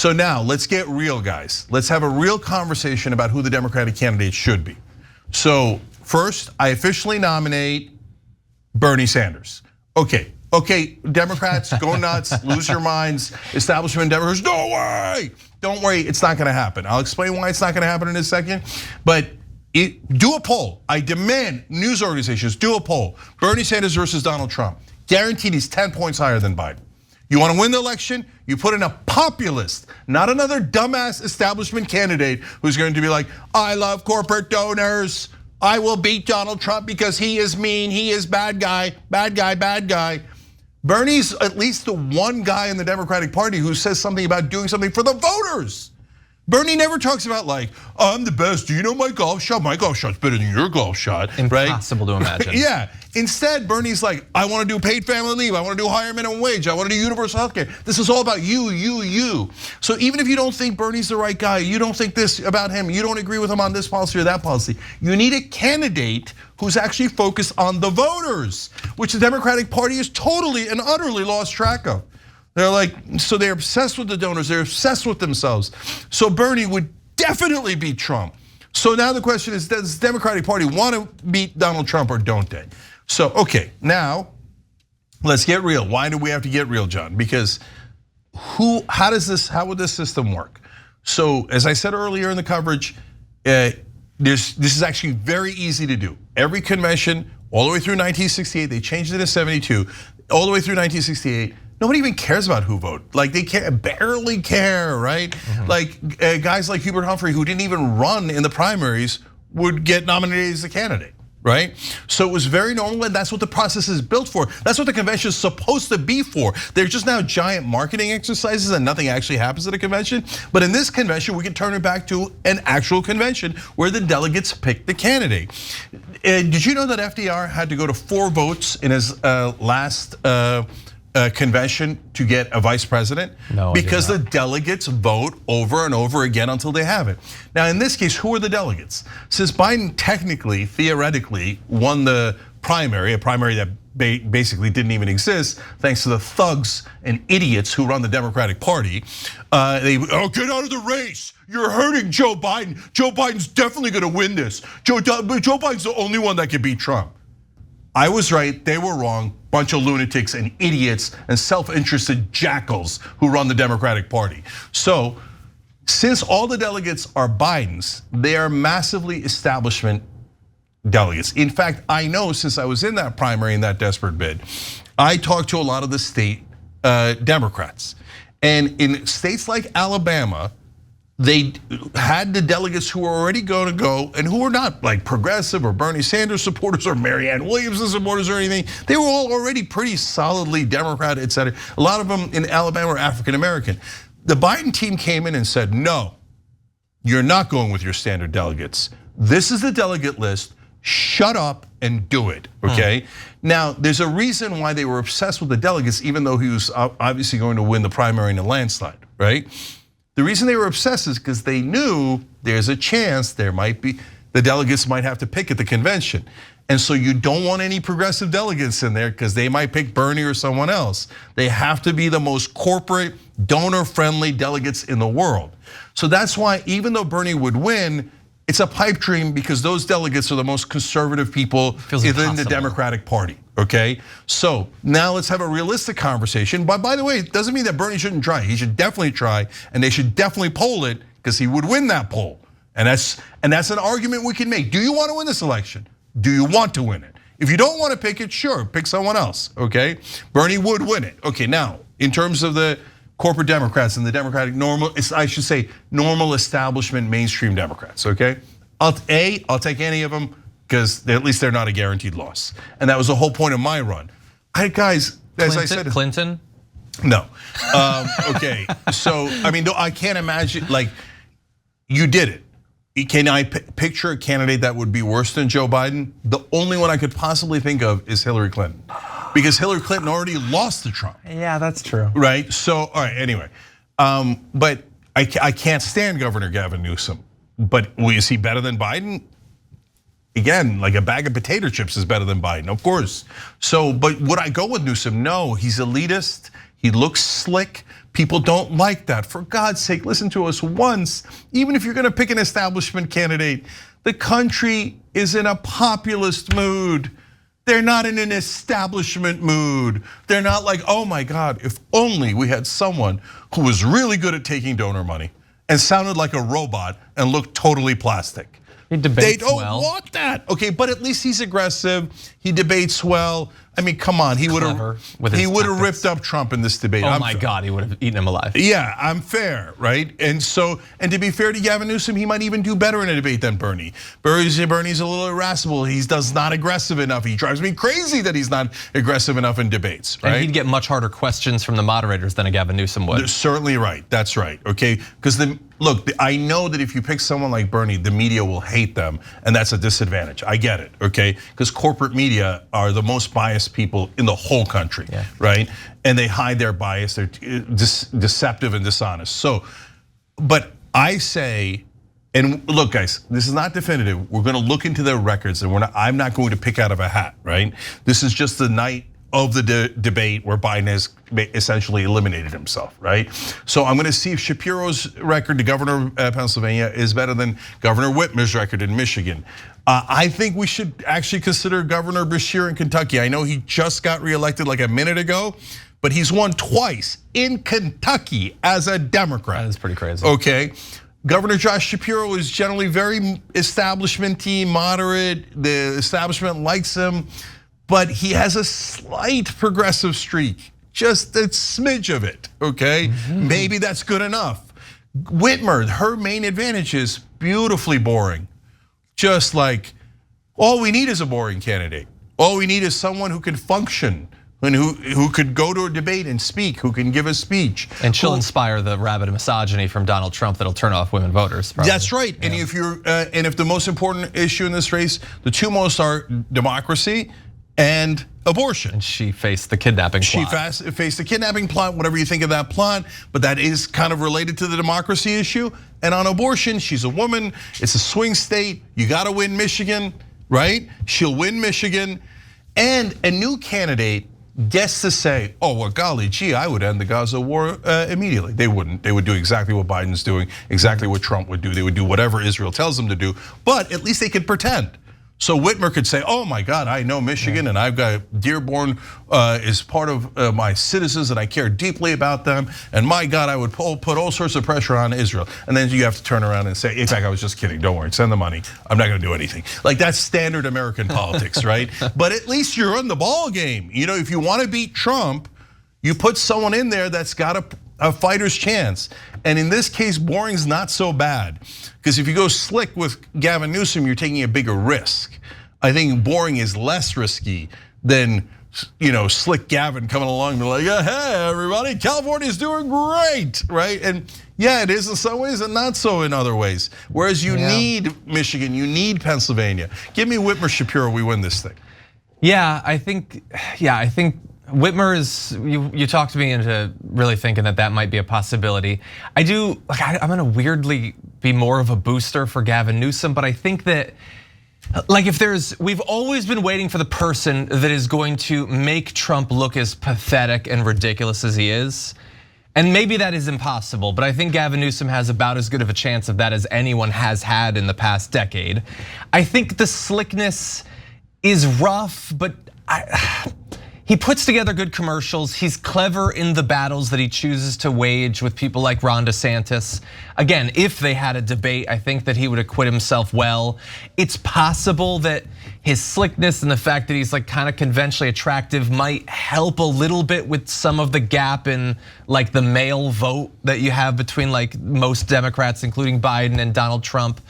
So now let's get real, guys. Let's have a real conversation about who the Democratic candidate should be. So first, I officially nominate Bernie Sanders. Okay, Democrats, go nuts, lose your minds. Establishment Democrats, no way. Don't worry, it's not gonna happen. I'll explain why it's not gonna happen in a second. But do a poll. I demand news organizations do a poll. Bernie Sanders versus Donald Trump. Guaranteed he's 10 points higher than Biden. You want to win the election? You put in a populist, not another dumbass establishment candidate who's going to be like, I love corporate donors. I will beat Donald Trump because he is mean, he is bad guy, bad guy, bad guy. Bernie's at least the one guy in the Democratic Party who says something about doing something for the voters. Bernie never talks about like, I'm the best, do you know my golf shot? My golf shot's better than your golf shot, Impossible to imagine. Yeah, instead Bernie's like, I want to do paid family leave, I want to do higher minimum wage, I want to do universal health care. This is all about you. So even if you don't think Bernie's the right guy, you don't think this about him, you don't agree with him on this policy or that policy, you need a candidate who's actually focused on the voters, which the Democratic Party is totally and utterly lost track of. They're like, so they're obsessed with the donors, they're obsessed with themselves. So Bernie would definitely beat Trump. So now the question is, does the Democratic Party want to beat Donald Trump or don't they? So, okay, now let's get real. Why do we have to get real, John? Because how would this system work? So as I said earlier in the coverage, this is actually very easy to do. Every convention, all the way through 1968, they changed it in 72, all the way through 1968, nobody even cares about who voted. Like they barely care, right? Like guys like Hubert Humphrey, who didn't even run in the primaries, would get nominated as a candidate, right? So it was very normal, and that's what the process is built for. That's what the convention is supposed to be for. They're just now giant marketing exercises and nothing actually happens at a convention. But in this convention, we can turn it back to an actual convention where the delegates pick the candidate. Did you know that FDR had to go to 4 votes in his last convention to get a vice president? No, because the delegates vote over and over again until they have it. Now in this case, who are the delegates? Since Biden technically, theoretically won the primary, a primary that basically didn't even exist, thanks to the thugs and idiots who run the Democratic Party. They get out of the race. You're hurting Joe Biden. Joe Biden's definitely gonna win this. Joe Biden's the only one that can beat Trump. I was right, they were wrong. Bunch of lunatics and idiots and self-interested jackals who run the Democratic Party. So, since all the delegates are Biden's, they are massively establishment delegates. In fact, I know since I was in that primary in that desperate bid, I talked to a lot of the state Democrats. And in states like Alabama, they had the delegates who were already going to go and who were not like progressive or Bernie Sanders supporters or Marianne Williamson supporters or anything. They were all already pretty solidly Democrat, et cetera. A lot of them in Alabama were African American. The Biden team came in and said, no, you're not going with your standard delegates. This is the delegate list, shut up and do it, okay? Now, there's a reason why they were obsessed with the delegates, even though he was obviously going to win the primary in a landslide, right? The reason they were obsessed is because they knew there's a chance the delegates might have to pick at the convention. And so you don't want any progressive delegates in there because they might pick Bernie or someone else. They have to be the most corporate, donor-friendly delegates in the world. So that's why even though Bernie would win, it's a pipe dream because those delegates are the most conservative people within the Democratic Party, okay? So now let's have a realistic conversation. But by the way, it doesn't mean that Bernie shouldn't try. He should definitely try, and they should definitely poll it because he would win that poll. And that's an argument we can make. Do you want to win this election? Do you want to win it? If you don't want to pick it, sure, pick someone else, okay? Bernie would win it. Okay, now, in terms of the corporate Democrats and the Democratic normal establishment mainstream Democrats, okay? I'll take any of them because at least they're not a guaranteed loss. And that was the whole point of my run. Guys, as I said. Clinton? No, okay, so I mean, I can't imagine, like, you did it. Can I picture a candidate that would be worse than Joe Biden? The only one I could possibly think of is Hillary Clinton. Because Hillary Clinton already lost to Trump. Yeah, that's true. Right, so, all right, anyway. But I can't stand Governor Gavin Newsom. But is he better than Biden? Again, like a bag of potato chips is better than Biden, of course. So, but would I go with Newsom? No, he's elitist. He looks slick. People don't like that. For God's sake, listen to us once. Even if you're gonna pick an establishment candidate, the country is in a populist mood. They're not in an establishment mood. They're not like, oh my God, if only we had someone who was really good at taking donor money and sounded like a robot and looked totally plastic. He debates They don't well. want that. Okay, but at least he's aggressive. He debates well. I mean, come on, he would have ripped up Trump in this debate. Oh my God, he would have eaten him alive. Yeah, I'm fair, right? And to be fair to Gavin Newsom, he might even do better in a debate than Bernie. Bernie's a little irascible. He's not aggressive enough. He drives me crazy that he's not aggressive enough in debates, right? And he'd get much harder questions from the moderators than a Gavin Newsom would. They're certainly right. That's right. Okay, because look, I know that if you pick someone like Bernie, the media will hate them, and that's a disadvantage. I get it, okay? Because corporate media are the most biased people in the whole country, right? And they hide their bias. They're deceptive and dishonest. So, but I say, and look, guys, this is not definitive. We're going to look into their records, and I'm not going to pick out of a hat, right? This is just the night of the debate where Biden has essentially eliminated himself, right? So I'm gonna see if Shapiro's record, the governor of Pennsylvania, is better than Governor Whitmer's record in Michigan. I think we should actually consider Governor Beshear in Kentucky. I know he just got reelected like a minute ago, but he's won twice in Kentucky as a Democrat. That is pretty crazy. Okay. Governor Josh Shapiro is generally very establishment-y, moderate. The establishment likes him. But he has a slight progressive streak, just a smidge of it, okay? Maybe that's good enough. Whitmer, her main advantage is beautifully boring. Just like, all we need is a boring candidate. All we need is someone who can function and who could go to a debate and speak, who can give a speech. And she'll inspire the rabid misogyny from Donald Trump that'll turn off women voters. Probably. That's right, and if the most important issue in this race, the two most are democracy and abortion. And she faced the kidnapping plot. She faced the kidnapping plot, whatever you think of that plot, but that is kind of related to the democracy issue. And on abortion, she's a woman, it's a swing state, you gotta win Michigan, right? She'll win Michigan, and a new candidate gets to say, oh, well, golly gee, I would end the Gaza war immediately. They wouldn't, they would do exactly what Biden's doing, exactly what Trump would do. They would do whatever Israel tells them to do, but at least they could pretend. So Whitmer could say, oh my God, I know Michigan and I've got Dearborn is part of my citizens and I care deeply about them. And my God, I would put all sorts of pressure on Israel. And then you have to turn around and say, in fact, I was just kidding, don't worry, send the money. I'm not gonna do anything. Like that's standard American politics, right? But at least you're in the ball game. You know, if you wanna beat Trump, you put someone in there that's got a fighter's chance. And in this case, boring's not so bad. Because if you go slick with Gavin Newsom, you're taking a bigger risk. I think boring is less risky than slick Gavin coming along and be like, hey everybody, California's doing great, right? And yeah, it is in some ways and not so in other ways. Whereas you need Michigan, you need Pennsylvania. Give me Whitmer Shapiro, we win this thing. Yeah, I think Whitmer is, you talked me into really thinking that might be a possibility. I do, I'm gonna weirdly be more of a booster for Gavin Newsom, but I think that, we've always been waiting for the person that is going to make Trump look as pathetic and ridiculous as he is. And maybe that is impossible, but I think Gavin Newsom has about as good of a chance of that as anyone has had in the past decade. I think the slickness is rough, but he puts together good commercials. He's clever in the battles that he chooses to wage with people like Ron DeSantis. Again, if they had a debate, I think that he would acquit himself well. It's possible that his slickness and the fact that he's kind of conventionally attractive might help a little bit with some of the gap in the male vote that you have between most Democrats, including Biden and Donald Trump.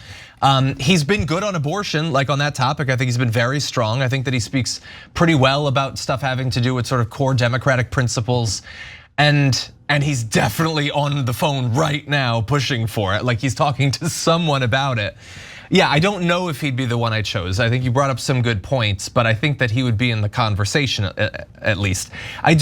He's been good on abortion, on that topic. I think he's been very strong. I think that he speaks pretty well about stuff having to do with sort of core democratic principles. And he's definitely on the phone right now pushing for it. He's talking to someone about it. Yeah, I don't know if he'd be the one I chose. I think you brought up some good points, but I think that he would be in the conversation at least. I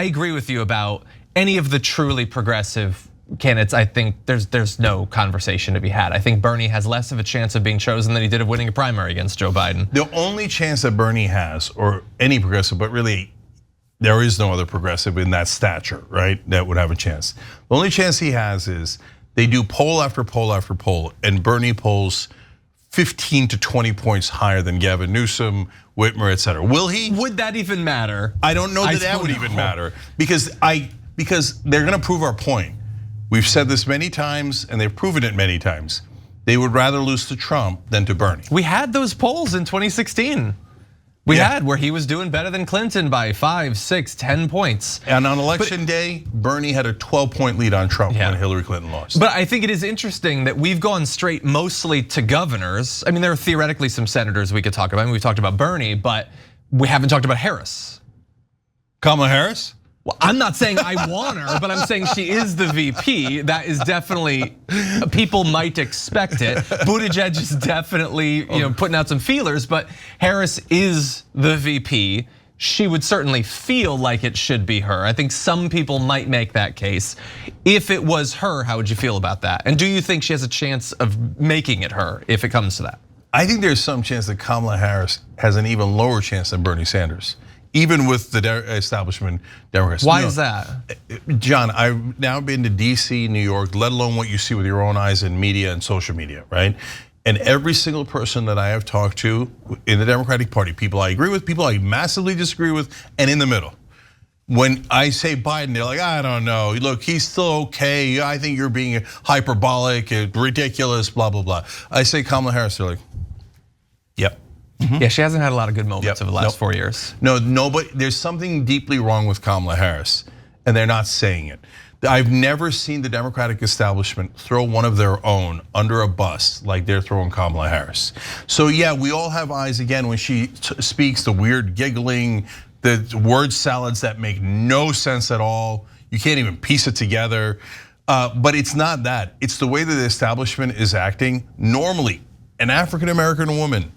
agree with you about any of the truly progressive candidates. I think there's no conversation to be had. I think Bernie has less of a chance of being chosen than he did of winning a primary against Joe Biden. The only chance that Bernie has, or any progressive, but really there is no other progressive in that stature, right? That would have a chance. The only chance he has is they do poll after poll after poll, and Bernie polls 15 to 20 points higher than Gavin Newsom, Whitmer, et cetera. Will he? Would that even matter? I don't know that would even matter because they're going to prove our point. We've said this many times, and they've proven it many times. They would rather lose to Trump than to Bernie. We had those polls in 2016. We had where he was doing better than Clinton by 5, 6, 10 points. And on election day, Bernie had a 12-point lead on Trump when Hillary Clinton lost. But I think it is interesting that we've gone straight mostly to governors. I mean, there are theoretically some senators we could talk about. I mean, we've talked about Bernie, but we haven't talked about Harris. Kamala Harris? Well, I'm not saying I want her, but I'm saying she is the VP. That is definitely, people might expect it. Buttigieg is definitely putting out some feelers, but Harris is the VP. She would certainly feel like it should be her. I think some people might make that case. If it was her, how would you feel about that? And do you think she has a chance of making it her if it comes to that? I think there's some chance that Kamala Harris has an even lower chance than Bernie Sanders, even with the establishment Democrats. Why is that? John, I've now been to DC, New York, let alone what you see with your own eyes in media and social media, right? And every single person that I have talked to in the Democratic Party, people I agree with, people I massively disagree with, and in the middle. When I say Biden, they're like, I don't know. Look, he's still okay. I think you're being hyperbolic, ridiculous, blah, blah, blah. I say Kamala Harris, they're like, yep. Yeah, she hasn't had a lot of good moments over the last 4 years. No, nobody. There's something deeply wrong with Kamala Harris, and they're not saying it. I've never seen the Democratic establishment throw one of their own under a bus like they're throwing Kamala Harris. So yeah, we all have eyes again when she speaks, the weird giggling, the word salads that make no sense at all. You can't even piece it together. But it's not that. It's the way that the establishment is acting. Normally, an African-American woman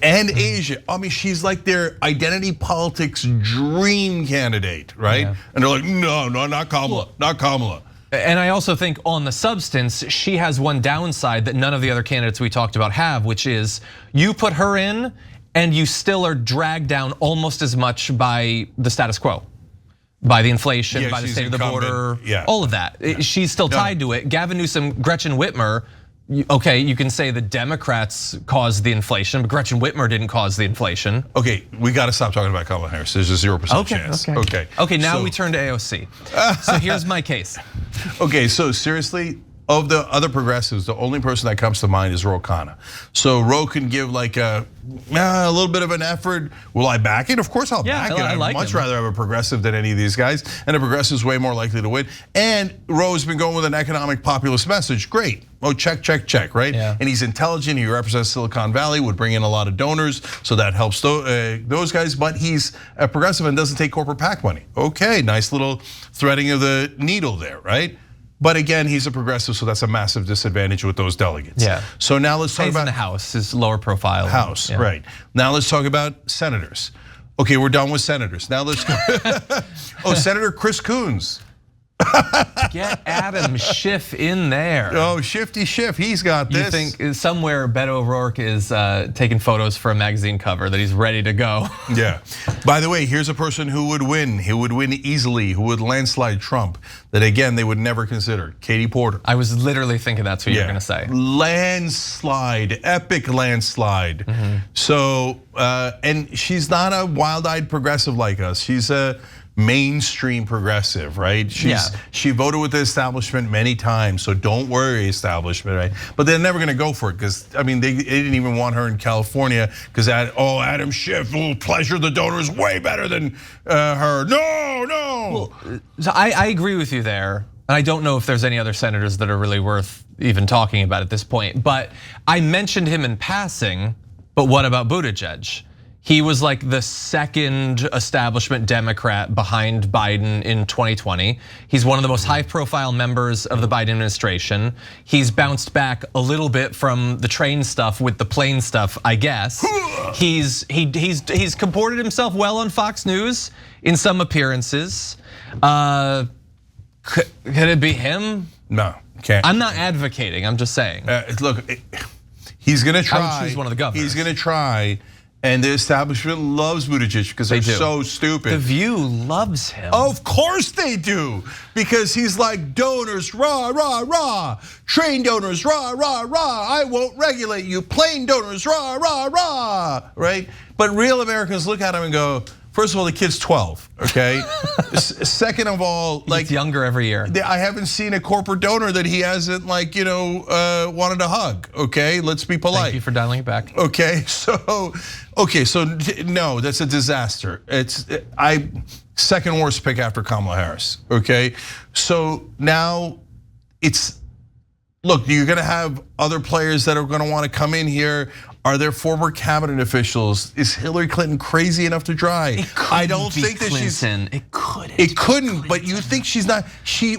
and Asia, I mean, she's like their identity politics dream candidate, right? Yeah. And they're like, no, not Kamala, not Kamala. And I also think on the substance, she has one downside that none of the other candidates we talked about have, which is you put her in and you still are dragged down almost as much by the status quo, by the inflation, by the state of the border, all of that. She's still tied to it. Gavin Newsom, Gretchen Whitmer, okay, you can say the Democrats caused the inflation, but Gretchen Whitmer didn't cause the inflation. Okay, we got to stop talking about Kamala Harris. There's a 0% chance. Okay, now we turn to AOC. So here's my case. Okay, so seriously, of the other progressives, the only person that comes to mind is Ro Khanna. So Ro can give like a little bit of an effort. Will I back it? Of course I'll back it. I'd much rather have a progressive than any of these guys. And a progressive is way more likely to win. And Ro's been going with an economic populist message. Great. Oh, check, right? Yeah. And he's intelligent, he represents Silicon Valley, would bring in a lot of donors, so that helps those guys, but he's a progressive and doesn't take corporate PAC money. Okay, nice little threading of the needle there, right? But again, he's a progressive, so that's a massive disadvantage with those delegates. Yeah. So now let's talk about in the House, his lower profile. House, right. Now let's talk about senators. Okay, we're done with senators. Now let's go. Senator Chris Coons. Get Adam Schiff in there. Oh, Shifty Schiff, he's got this. You think somewhere Beto O'Rourke is taking photos for a magazine cover that he's ready to go. Yeah. By the way, here's a person who would win. He would win easily, who would landslide Trump. That again, they would never consider. Katie Porter. I was literally thinking that's what you were gonna say. Landslide, epic landslide. So, and she's not a wild-eyed progressive like us. She's a mainstream progressive, right? She voted with the establishment many times, so don't worry, establishment, right? But they're never gonna go for it because I mean they didn't even want her in California because Adam Schiff will pleasure the donors way better than her. No. Well, so I agree with you there. And I don't know if there's any other senators that are really worth even talking about at this point. But I mentioned him in passing. But what about Buttigieg? He was like the second establishment Democrat behind Biden in 2020. He's one of the most high-profile members of the Biden administration. He's bounced back a little bit from the train stuff with the plane stuff, I guess. He's comported himself well on Fox News in some appearances. Could it be him? No, can't. I'm not advocating. I'm just saying. Look, he's gonna try. I would choose one of the governors. He's gonna try. And the establishment loves Buttigieg because they're so stupid. The View loves him. Of course they do, because he's like, donors, rah, rah, rah. Train donors, rah, rah, rah. I won't regulate you. Plain donors, rah, rah, rah. Right? But real Americans look at him and go, first of all, the kid's 12, okay? Second of all, like, he's younger every year. I haven't seen a corporate donor that he hasn't, like, wanted to hug, okay? Let's be polite. Thank you for dialing it back. Okay, so no, that's a disaster. It's second worst pick after Kamala Harris, okay? So now look, you're gonna have other players that are gonna wanna come in here. Are there former cabinet officials? Is Hillary Clinton crazy enough to try? I don't think that she's. It couldn't. It couldn't, but you think she's not?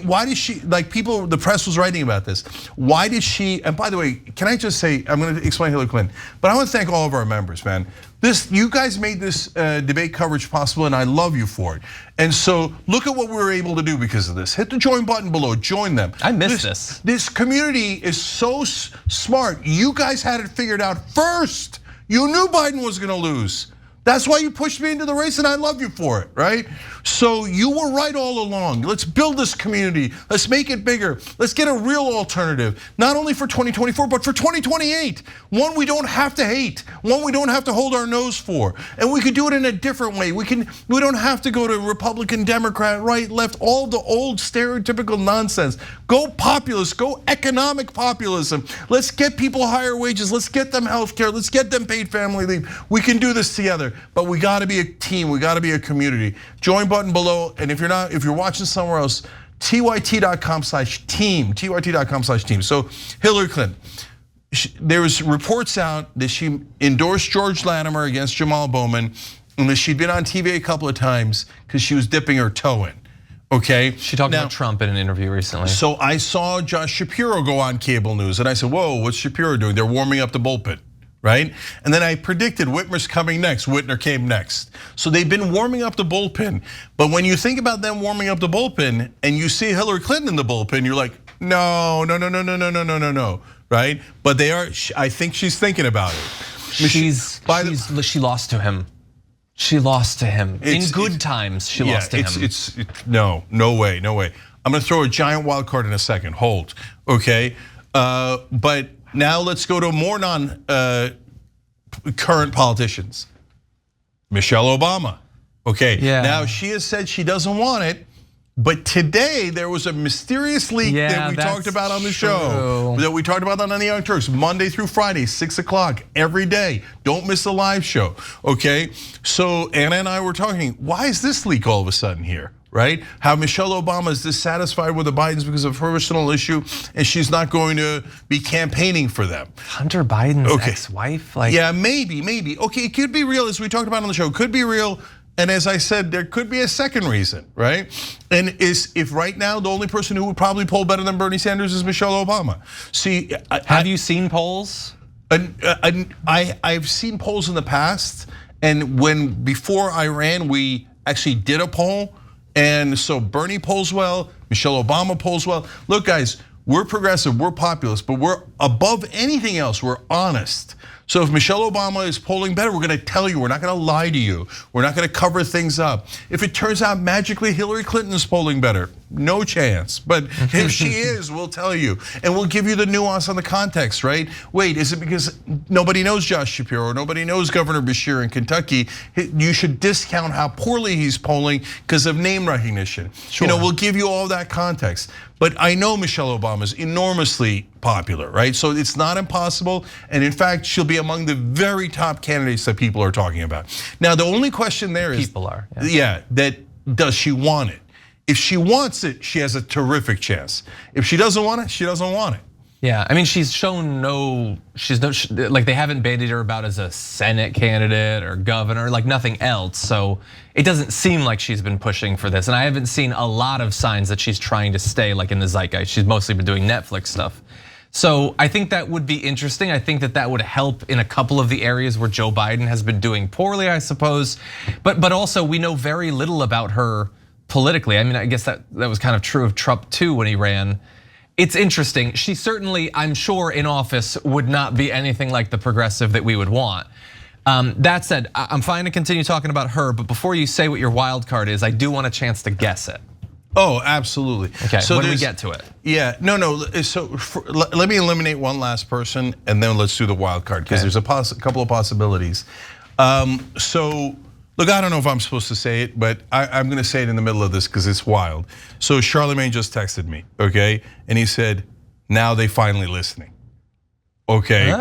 Why did she? Like people, the press was writing about this. Why did she? And by the way, can I just say, I'm going to explain Hillary Clinton, but I want to thank all of our members, man. You guys made this debate coverage possible, and I love you for it. And so look at what we were able to do because of this. Hit the join button below, join them. I miss this. This community is so smart. You guys had it figured out first. You knew Biden was gonna lose. That's why you pushed me into the race, and I love you for it, right? So you were right all along. Let's build this community. Let's make it bigger. Let's get a real alternative, not only for 2024, but for 2028. One we don't have to hate, one we don't have to hold our nose for. And we could do it in a different way. We don't have to go to Republican, Democrat, right, left, all the old stereotypical nonsense. Go populist, go economic populism. Let's get people higher wages. Let's get them health care. Let's get them paid family leave. We can do this together. But we got to be a team. We got to be a community. Join button below. And if you're watching somewhere else, tyt.com/team. tyt.com/team. So Hillary Clinton, there was reports out that she endorsed George Latimer against Jamal Bowman, and that she'd been on TV a couple of times because she was dipping her toe in. Okay. She talked about Trump in an interview recently. So I saw Josh Shapiro go on cable news, and I said, "Whoa, what's Shapiro doing? They're warming up the bullpen." Right? And then I predicted Whitmer's coming next. Whitmer came next. So they've been warming up the bullpen. But when you think about them warming up the bullpen and you see Hillary Clinton in the bullpen, you're like, no, right? But they are, I think she's thinking about it. She lost to him. She lost to him. In good times, she lost to him. No way. I'm gonna throw a giant wild card in a second, hold, okay? But now let's go to more current politicians. Michelle Obama, okay. Yeah. Now she has said she doesn't want it, but today there was a mysterious leak that we talked about on the show, that we talked about on the Young Turks, Monday through Friday, 6 o'clock every day. Don't miss the live show, okay? So Anna and I were talking, why is this leak all of a sudden here? Right? How Michelle Obama is dissatisfied with the Bidens because of her personal issue, and she's not going to be campaigning for them. Hunter Biden's ex-wife? Yeah, maybe. Okay, it could be real, as we talked about on the show. It could be real, and as I said, there could be a second reason, right? And if right now the only person who would probably poll better than Bernie Sanders is Michelle Obama. See, have you seen polls? I've seen polls in the past, and before I ran, we actually did a poll. And so Bernie polls well, Michelle Obama polls well. Look, guys, we're progressive, we're populist, but we're above anything else, we're honest. So if Michelle Obama is polling better, we're gonna tell you, we're not gonna lie to you. We're not gonna cover things up. If it turns out magically Hillary Clinton is polling better, no chance. But if she is, we'll tell you. And we'll give you the nuance on the context, right? Wait, is it because nobody knows Josh Shapiro, nobody knows Governor Beshear in Kentucky? You should discount how poorly he's polling because of name recognition. Sure. We'll give you all that context. But I know Michelle Obama is enormously popular, right? So it's not impossible. And in fact, she'll be among the very top candidates that people are talking about. Now, the only question there is, that does she want it? If she wants it, she has a terrific chance. If she doesn't want it, she doesn't want it. Yeah, I mean, she's shown like they haven't bandied her about as a Senate candidate or governor, like nothing else. So it doesn't seem like she's been pushing for this. And I haven't seen a lot of signs that she's trying to stay like in the zeitgeist. She's mostly been doing Netflix stuff. So I think that would be interesting. I think that would help in a couple of the areas where Joe Biden has been doing poorly, I suppose. But also we know very little about her politically. I mean, I guess that was kind of true of Trump too when he ran. It's interesting. She certainly, I'm sure, in office would not be anything like the progressive that we would want. That said, I'm fine to continue talking about her, but before you say what your wild card is, I do want a chance to guess it. Oh, absolutely. Okay, so when do we get to it? Yeah, no. So let me eliminate one last person, and then let's do the wild card because there's a couple of possibilities. So look, I don't know if I'm supposed to say it, but I'm going to say it in the middle of this because it's wild. So Charlamagne just texted me, okay, and he said, "Now they finally listening." Okay,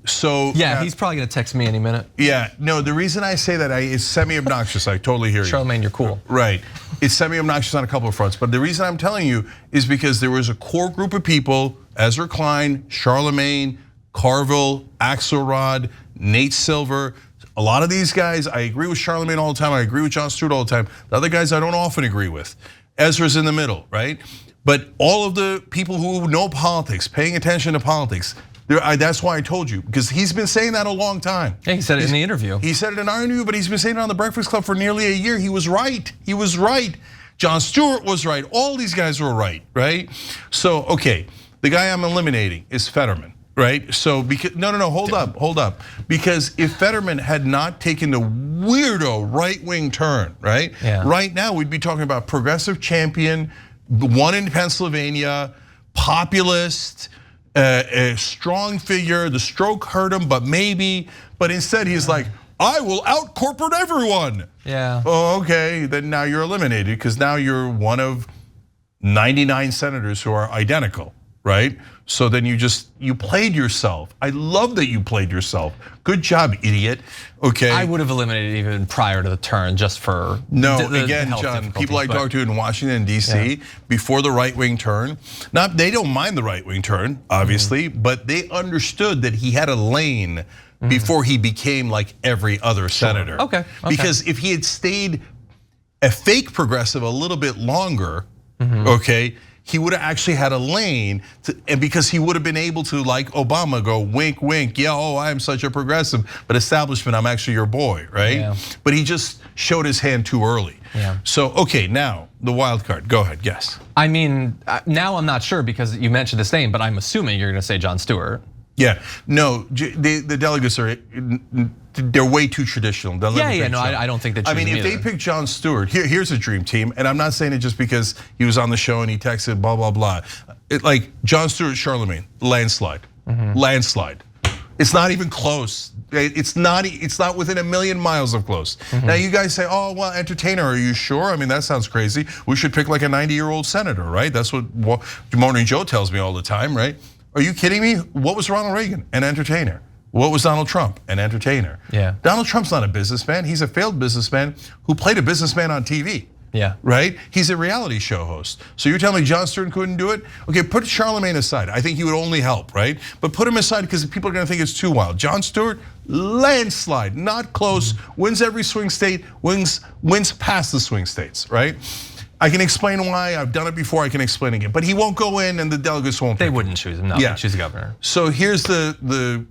so yeah, he's probably gonna text me any minute. Yeah, no, the reason I say that is semi-obnoxious. I totally hear you. Charlamagne, you're cool. Right, it's semi-obnoxious on a couple of fronts, but the reason I'm telling you is because there was a core group of people: Ezra Klein, Charlamagne, Carville, Axelrod, Nate Silver. A lot of these guys, I agree with Charlamagne all the time. I agree with Jon Stewart all the time. The other guys I don't often agree with. Ezra's in the middle, right? But all of the people who know politics, paying attention to politics. That's why I told you, because he's been saying that a long time. Yeah, he said it in the interview. He said it in our interview, but he's been saying it on the Breakfast Club for nearly a year. He was right. He was right. Jon Stewart was right. All these guys were right, right? So, okay, the guy I'm eliminating is Fetterman, right? So, because no, hold up. Because if Fetterman had not taken the weirdo right-wing turn, right? Yeah. Right now, we'd be talking about progressive champion, won in Pennsylvania, populist, a strong figure. The stroke hurt him, but maybe. But instead, he's like, I will out corporate everyone. Yeah. Oh, okay. Then now you're eliminated because now you're one of 99 senators who are identical, right? So then you played yourself. I love that you played yourself. Good job, idiot. Okay. I would have eliminated even prior to the turn just for again, John. People I talked to in Washington D.C. before the right-wing turn. They don't mind the right-wing turn, obviously, but they understood that he had a lane before he became like every other senator. Okay. Because if he had stayed a fake progressive a little bit longer, okay, he would have actually had a lane, and because he would have been able to, like Obama, go wink, wink, yeah, oh, I am such a progressive, but establishment, I'm actually your boy, right? Yeah. But he just showed his hand too early. Yeah. So, okay, now the wild card, go ahead, guess. I mean, now I'm not sure because you mentioned his name, but I'm assuming you're gonna say Jon Stewart. Yeah, no, the delegates they're way too traditional. No, I don't think that. I mean, if they pick Jon Stewart, here's a dream team, and I'm not saying it just because he was on the show and he texted blah blah blah. Like Jon Stewart, Charlamagne, landslide, landslide. It's not even close. It's not within a million miles of close. Now you guys say, oh well, entertainer. Are you sure? I mean, that sounds crazy. We should pick like a 90-year-old senator, right? That's what Morning Joe tells me all the time, right? Are you kidding me? What was Ronald Reagan? An entertainer. What was Donald Trump? An entertainer. Yeah. Donald Trump's not a businessman. He's a failed businessman who played a businessman on TV. Yeah. Right? He's a reality show host. So you're telling me Jon Stewart couldn't do it? Okay, put Charlamagne aside. I think he would only help, right? But put him aside because people are gonna think it's too wild. Jon Stewart, landslide, not close, wins every swing state, wins past the swing states, right? I can explain why. I've done it before. I can explain again. But he won't go in, and the delegates won't. They wouldn't choose him. No, they'd choose the governor. So here's the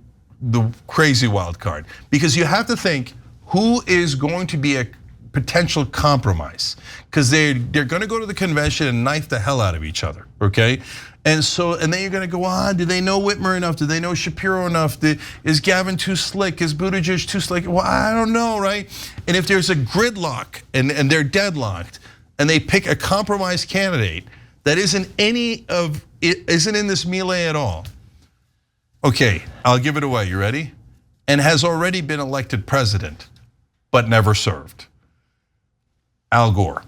crazy wild card, because you have to think who is going to be a potential compromise, because they're going to go to the convention and knife the hell out of each other. Okay, and then you're going to go on. Do they know Whitmer enough? Do they know Shapiro enough? Is Gavin too slick? Is Buttigieg too slick? Well, I don't know, right? And if there's a gridlock and they're deadlocked, and they pick a compromise candidate that isn't in this melee at all. Okay, I'll give it away, you ready? And has already been elected president, but never served. Al Gore,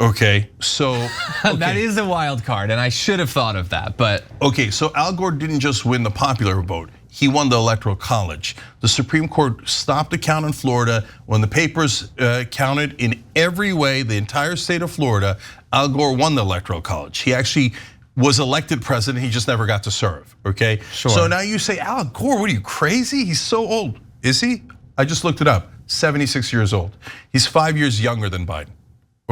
okay, so. Okay. That is a wild card, and I should have thought of that, but. Okay, so Al Gore didn't just win the popular vote, he won the Electoral College. The Supreme Court stopped the count in Florida. When the papers counted in every way, the entire state of Florida, Al Gore won the Electoral College. He actually was elected president, he just never got to serve, okay? Sure. So now you say, Al Gore, what are you, crazy? He's so old. Is he? I just looked it up, 76 years old. He's 5 years younger than Biden,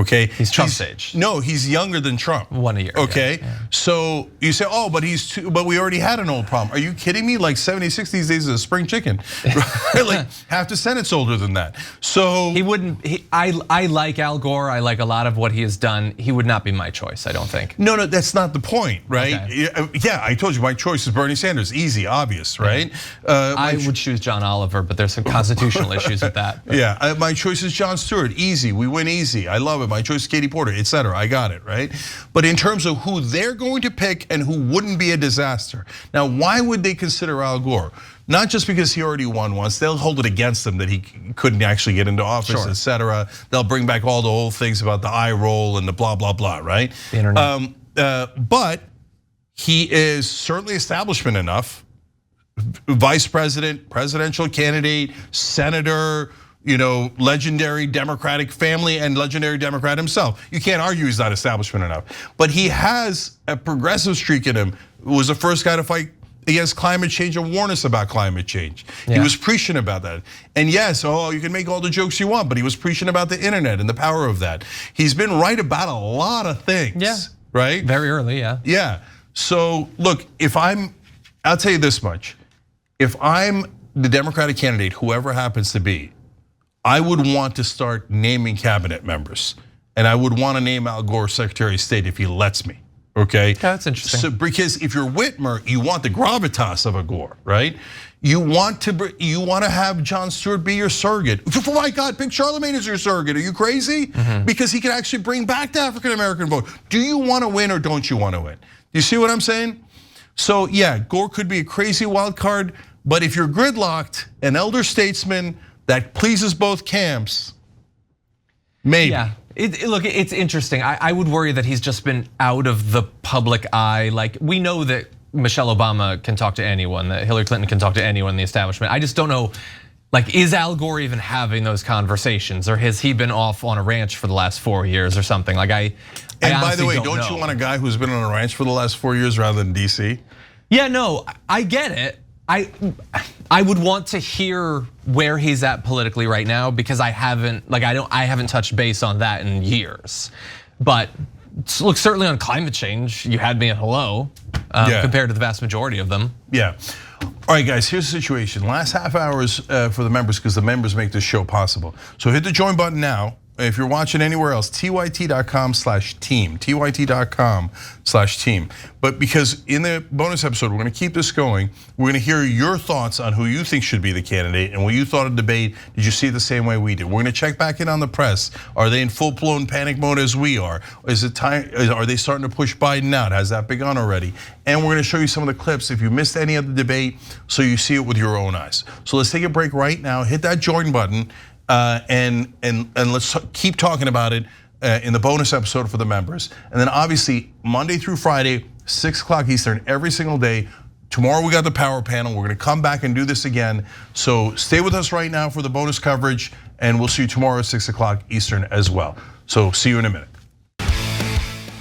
Okay, He's Trump's age. No, he's younger than Trump. 1 year. Okay, yeah. so you say, oh, but but we already had an old problem. Are you kidding me? Like 76 these days is a spring chicken. Right? Like half the Senate's older than that. So he wouldn't. I like Al Gore. I like a lot of what he has done. He would not be my choice, I don't think. No, that's not the point, right? Okay. Yeah, I told you my choice is Bernie Sanders. Easy, obvious, right? I would choose John Oliver, but there's some constitutional issues with that. Yeah, my choice is Jon Stewart. Easy, we win easy. I love it. My choice is Katie Porter, etc. I got it, right? But in terms of who they're going to pick and who wouldn't be a disaster. Now, why would they consider Al Gore? Not just because he already won once, they'll hold it against him that he couldn't actually get into office, etc. They'll bring back all the old things about the eye roll and the blah, blah, blah, right? The internet. But he is certainly establishment enough, vice president, presidential candidate, senator, legendary Democratic family and legendary Democrat himself. You can't argue he's not establishment enough. But he has a progressive streak in him. Was the first guy to fight against climate change and warn us about climate change. Yeah. He was preaching about that. And yes, you can make all the jokes you want, but he was preaching about the internet and the power of that. He's been right about a lot of things, right? Very early, yeah. Yeah, so look, I'll tell you this much. If I'm the Democratic candidate, whoever happens to be, I would want to start naming cabinet members. And I would want to name Al Gore Secretary of State if he lets me. Okay, yeah, that's interesting. So because if you're Whitmer, you want the gravitas of a Gore, right? You want to have Jon Stewart be your surrogate. Oh my God, pick Charlamagne as your surrogate. Are you crazy? Because he can actually bring back the African American vote. Do you want to win or don't you want to win? You see what I'm saying? So yeah, Gore could be a crazy wild card, but if you're gridlocked, an elder statesman that pleases both camps, maybe. Yeah. Look, it's interesting. I would worry that he's just been out of the public eye. Like, we know that Michelle Obama can talk to anyone, that Hillary Clinton can talk to anyone in the establishment. I just don't know, like, is Al Gore even having those conversations, or has he been off on a ranch for the last 4 years or something? Like, and by the way, don't you want a guy who's been on a ranch for the last 4 years rather than DC? Yeah, no, I get it. I would want to hear where he's at politically right now, because I haven't touched base on that in years. But look, certainly on climate change, you had me at hello compared to the vast majority of them. Yeah. All right, guys, here's the situation. Last half hour is for the members, because the members make this show possible. So hit the join button now. If you're watching anywhere else, tyt.com/team, tyt.com/team. But because in the bonus episode, we're gonna keep this going. We're gonna hear your thoughts on who you think should be the candidate and what you thought of the debate. Did you see it the same way we did? We're gonna check back in on the press. Are they in full-blown panic mode as we are? Is it time? Are they starting to push Biden out? Has that begun already? And we're gonna show you some of the clips if you missed any of the debate, so you see it with your own eyes. So let's take a break right now. Hit that join button. And let's keep talking about it in the bonus episode for the members. And then obviously Monday through Friday, 6 o'clock Eastern, every single day. Tomorrow we got the power panel. We're gonna come back and do this again. So stay with us right now for the bonus coverage, and we'll see you tomorrow at 6 o'clock Eastern as well. So see you in a minute.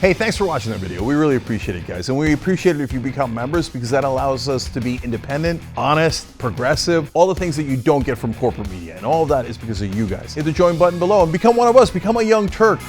Hey, thanks for watching that video. We really appreciate it, guys. And we appreciate it if you become members, because that allows us to be independent, honest, progressive, all the things that you don't get from corporate media. And all of that is because of you guys. Hit the join button below and become one of us, become a Young Turk.